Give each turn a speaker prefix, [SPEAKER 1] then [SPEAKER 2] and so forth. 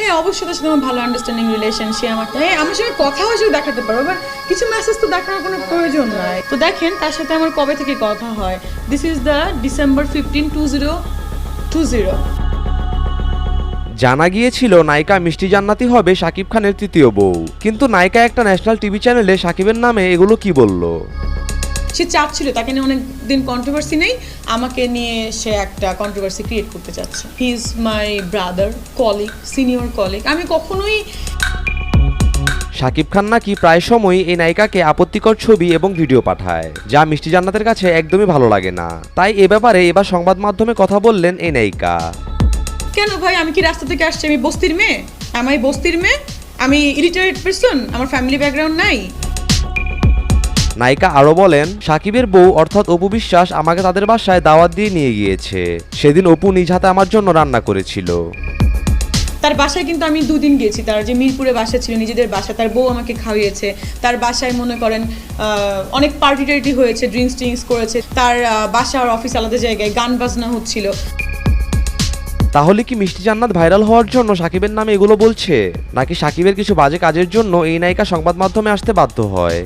[SPEAKER 1] হ্যাঁ অবশ্যই তার সাথে আমার ভালো আন্ডারস্ট্যান্ডিং রিলেশন, সে আমাকে আমার সঙ্গে কথা হিসেবে দেখাতে পারো, বাট কিছু মেসেজ তো দেখানোর কোনো প্রয়োজন নাই। তো দেখেন তার সাথে আমার কবে থেকে কথা হয়, দিস ইজ দ্য December 15, 2020।
[SPEAKER 2] জানা গিয়েছিল নায়িকা মিষ্টি জান্নাতি হবে শাকিব খানের তৃতীয় বউ, কিন্তু নায়িকা একটা ন্যাশনাল টিভি চ্যানেলে শাকিবের নামে এগুলো কি বলল।
[SPEAKER 1] সে চাচ্ছিল, তাকে নিয়ে অনেক দিন কন্ট্রোভার্সি নেই, আমাকে নিয়ে সে একটা কন্ট্রোভার্সি ক্রিয়েট করতে চাচ্ছে। He is my brother, colleague, senior colleague. আমি কখনোই
[SPEAKER 2] শাকিব খান নাকি প্রায় সময়ই এই নায়িকাকে আপত্তিকর ছবি এবং ভিডিও পাঠায়, যা মিষ্টি জান্নাতের কাছে একদমই ভালো লাগে না। তাই এ ব্যাপারে এবার সংবাদ মাধ্যমে কথা বললেন এই নায়িকা।
[SPEAKER 1] কেন ভাই, আমি কি রাস্তা থেকে আসছি? আমি বস্তির মেয়ে? আমি বস্তির মেয়ে? আমি ইলিটারেট পারসন? আমার ফ্যামিলি ব্যাকগ্রাউন্ড নাই?
[SPEAKER 2] নায়িকা আরো বলেন, শাকিবের বউ অর্থাৎ অপু বিশ্বাস আমাকে তাদের বাসায় দাওয়াত দিয়ে নিয়ে গিয়েছে। সেদিন অপু নিজ হাতে আমার জন্য রান্না করেছিল।
[SPEAKER 1] তার বাসায় কিন্তু আমি 2 দিন গিয়েছি, তার যে মিরপুরে বাসা ছিল, নিজেদের বাসা, তার বউ আমাকে খাওয়িয়েছে। তার বাসায় মনে করেন অনেক পার্টি টার্টি হয়েছে, ড্রিঙ্কস করেছে। তার বাসা আর অফিস আলাদা জায়গায়, গান বাজনা হচ্ছিল।
[SPEAKER 2] তাহলে কি মিষ্টি জান্নাত ভাইরাল হওয়ার জন্য শাকিবের নামে এগুলো বলছে, নাকি শাকিবের কিছু বাজে কাজের জন্য এই নায়িকা সংবাদ মাধ্যমে আসতে বাধ্য হয়?